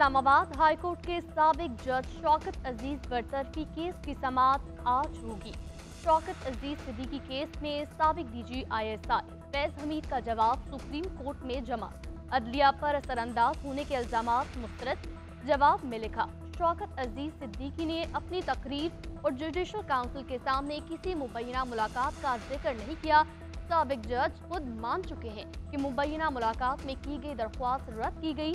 اسلام آباد high court کے سابق جج شوکت عزیز برطرفی کیس کی سماعت آج ہوگی۔ شوکت عزیز صدیقی کیس میں سابق ڈی جی ISI فیض حمید کا جواب سپریم کورٹ میں جمع۔ عدلیہ پر اثر انداز ہونے کے الزامات مسترد۔ جواب میں لکھا، شوکت عزیز صدیقی نے اپنی تقریر اور جوڈیشل کونسل کے سامنے کسی مبینہ ملاقات کا ذکر نہیں کیا۔ سابق جج خود مان چکے ہیں کہ مبینہ ملاقات میں کی گئی درخواست رد کی گئی۔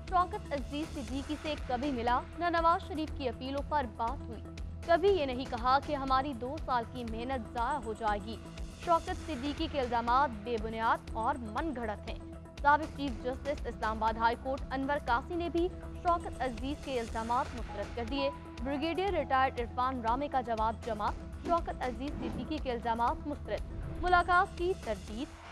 شوکت عزیز صدیقی سے کبھی ملا نہ نواز شریف کی اپیلوں پر بات ہوئی، کبھی یہ نہیں کہا کہ ہماری 2 سال کی محنت ضائع ہو جائے گی۔ شوکت صدیقی کے الزامات بے بنیاد اور من گھڑت ہیں۔ سابق چیف جسٹس اسلام آباد ہائی کورٹ انور قاسی نے بھی شوکت عزیز کے الزامات مسترد کر دیے۔ بریگیڈیئر ریٹائرڈ عرفان رامے کا جواب جمع۔ شوکت عزیز صدیقی کے الزامات مسترد۔ ملاقات کی تردید۔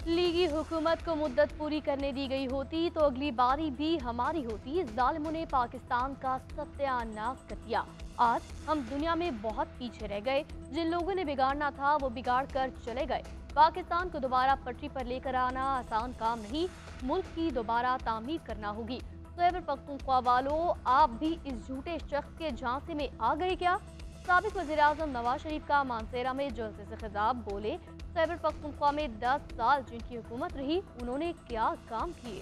لیگی حکومت کو مدت پوری کرنے دی گئی ہوتی تو اگلی باری بھی ہماری ہوتی۔ ظالموں نے پاکستان کا ستیہ ناش کر دیا۔ آج ہم دنیا میں بہت پیچھے رہ گئے۔ جن لوگوں نے بگاڑنا تھا وہ بگاڑ کر چلے گئے۔ پاکستان کو دوبارہ پٹری پر لے کر آنا آسان کام نہیں، ملک کی دوبارہ تعمیر کرنا ہوگی۔ خیبر پختونخوا والوں، آپ بھی اس جھوٹے شخص کے جھانسے میں آ گئے کیا؟ سابق وزیراعظم نواز شریف کا مانسیرا میں جلسے سے خطاب، بولے خیبر پختونخوا میں 10 سال جن کی حکومت رہی انہوں نے کیا کام کیے؟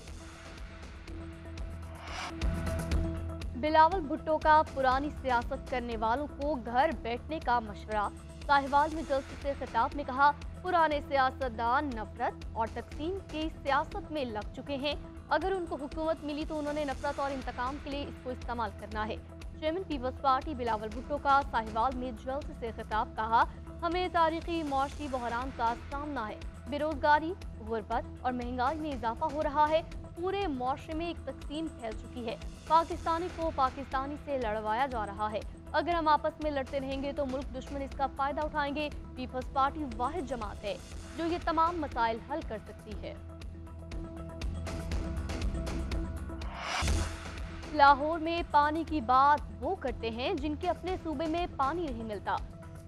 بلاول بھٹو کا پرانی سیاست کرنے والوں کو گھر بیٹھنے کا مشورہ۔ ساہیوال میں جلسے سے خطاب میں کہا، پرانے سیاستدان نفرت اور تقسیم کی سیاست میں لگ چکے ہیں۔ اگر ان کو حکومت ملی تو انہوں نے نفرت اور انتقام کے لیے اس کو استعمال کرنا ہے۔ چیئرمین پیپلز پارٹی بلاول بھٹو کا ساہیوال میں جلسے سے خطاب، کہا، ہمیں تاریخی معاشی بحران کا سامنا ہے۔ بے روزگاری، غربت اور مہنگائی میں اضافہ ہو رہا ہے۔ پورے معاشرے میں ایک تقسیم پھیل چکی ہے۔ پاکستانی کو پاکستانی سے لڑوایا جا رہا ہے۔ اگر ہم آپس میں لڑتے رہیں گے تو ملک دشمن اس کا فائدہ اٹھائیں گے۔ پیپلز پارٹی واحد جماعت ہے جو یہ تمام مسائل حل کر سکتی ہے۔ لاہور میں پانی کی بات وہ کرتے ہیں جن کے اپنے صوبے میں پانی نہیں ملتا۔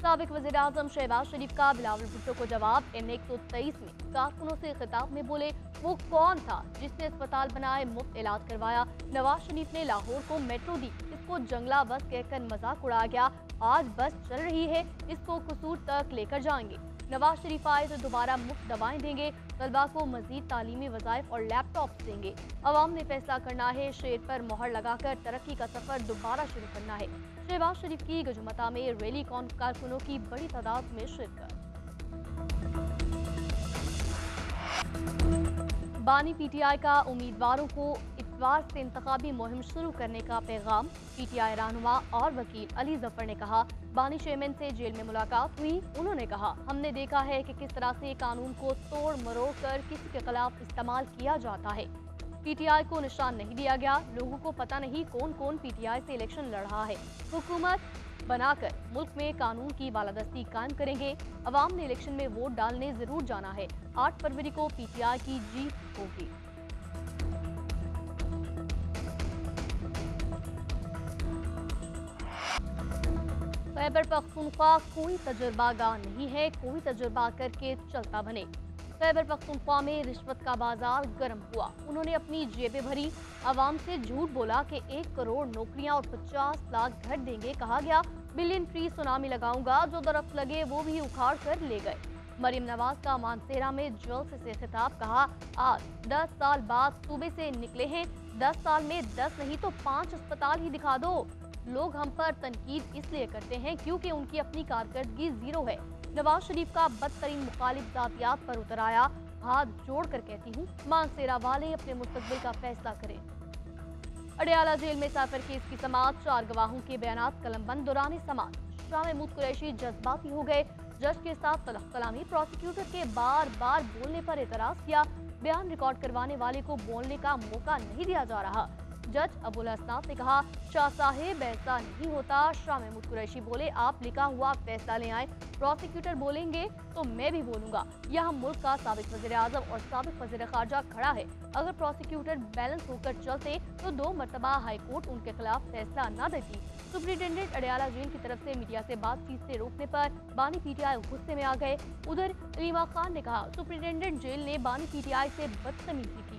سابق وزیر اعظم شہباز شریف کا بلاول بھٹو کو جواب۔ N123 میں کارکنوں سے خطاب میں بولے، وہ کون تھا جس نے اسپتال بنائے، مفت علاج کروایا؟ نواز شریف نے لاہور کو میٹرو دی، اس کو جنگلہ بس کہہ کر مذاق اڑایا گیا۔ آج بس چل رہی ہے، اس کو قصور تک لے کر جائیں گے۔ نواز شریف آئے تو دوبارہ مفت دوائیں دیں گے، طلباء کو مزید تعلیمی وظائف اور لیپ ٹاپس دیں گے۔ عوام نے فیصلہ کرنا ہے، شیر پر مہر لگا کر ترقی کا سفر دوبارہ شروع کرنا ہے۔ شہباز شریف کی گجمتا میں ریلی کارکنوں کی بڑی تعداد میں شرکت۔ بانی PTI کا امیدواروں کو اتوار سے انتخابی مہم شروع کرنے کا پیغام۔ PTI رہنما اور وکیل علی ظفر نے کہا، بانی چیئرمین سے جیل میں ملاقات ہوئی۔ انہوں نے کہا، ہم نے دیکھا ہے کہ کس طرح سے قانون کو توڑ مروڑ کر کسی کے خلاف استعمال کیا جاتا ہے۔ PTI کو نشان نہیں دیا گیا، لوگوں کو پتہ نہیں کون کون PTI سے الیکشن لڑ رہا ہے۔ حکومت بنا کر ملک میں قانون کی بالادستی قائم کریں گے۔ عوام نے الیکشن میں ووٹ ڈالنے ضرور جانا ہے۔ 8 فروری کو PTI کی جیت ہوگی۔ خیبر پختونخوا کوئی تجربہ گاہ نہیں ہے، کوئی تجربہ کر کے چلتا بنے۔ خیبر پختونخوا میں رشوت کا بازار گرم ہوا۔ انہوں نے اپنی جیبیں بھری، عوام سے جھوٹ بولا کہ 1 کروڑ نوکریاں اور 50 لاکھ گھر دیں گے۔ کہا گیا، بلین ٹری سونامی لگاؤں گا، جو درخت لگے وہ بھی اکھاڑ کر لے گئے۔ مریم نواز کا مانسیرا میں جلسے سے خطاب، کہا، آج 10 سال بعد صوبے سے نکلے ہیں، 10 سال میں 10 نہیں تو 5 اسپتال ہی دکھا دو۔ لوگ ہم پر تنقید اس لیے کرتے ہیں کیونکہ ان کی اپنی کارکردگی زیرو ہے۔ نواز شریف کا بدترین مخالف ذاتیات پر اتر آیا۔ ہاتھ جوڑ کر کہتی ہوں، مانسیرا والے اپنے مستقبل کا فیصلہ کریں۔ اڈیالہ جیل میں سائفر کیس کی سماعت، 4 گواہوں کے بیانات قلم بند۔ دوران سماعت شاہ محمود قریشی جذباتی ہو گئے، جج کے ساتھ تلخ کلامی، پروسیکیوٹر کے بار بار بولنے پر اعتراض کیا، بیان ریکارڈ کروانے والے کو بولنے کا موقع نہیں دیا جا رہا۔ جج ابوالحسنات نے کہا، شاہ صاحب ایسا نہیں ہوتا۔ شاہ محمود قریشی بولے، آپ لکھا ہوا فیصلہ لے آئیں، پروسیکیوٹر بولیں گے تو میں بھی بولوں گا۔ یہاں ملک کا سابق وزیر اعظم اور سابق وزیر خارجہ کھڑا ہے، اگر پروسیکیوٹر بیلنس ہو کر چلتے تو 2 مرتبہ ہائی کورٹ ان کے خلاف فیصلہ نہ دیتی۔ سپرنٹینڈنٹ اڈیالہ جیل کی طرف سے میڈیا سے بات چیت سے روکنے پر بانی PTI غصے میں آ گئے۔ ادھر علیمہ خان نے کہا، سپرنٹینڈنٹ جیل نے بانی PTI سے بدتمیزی کی۔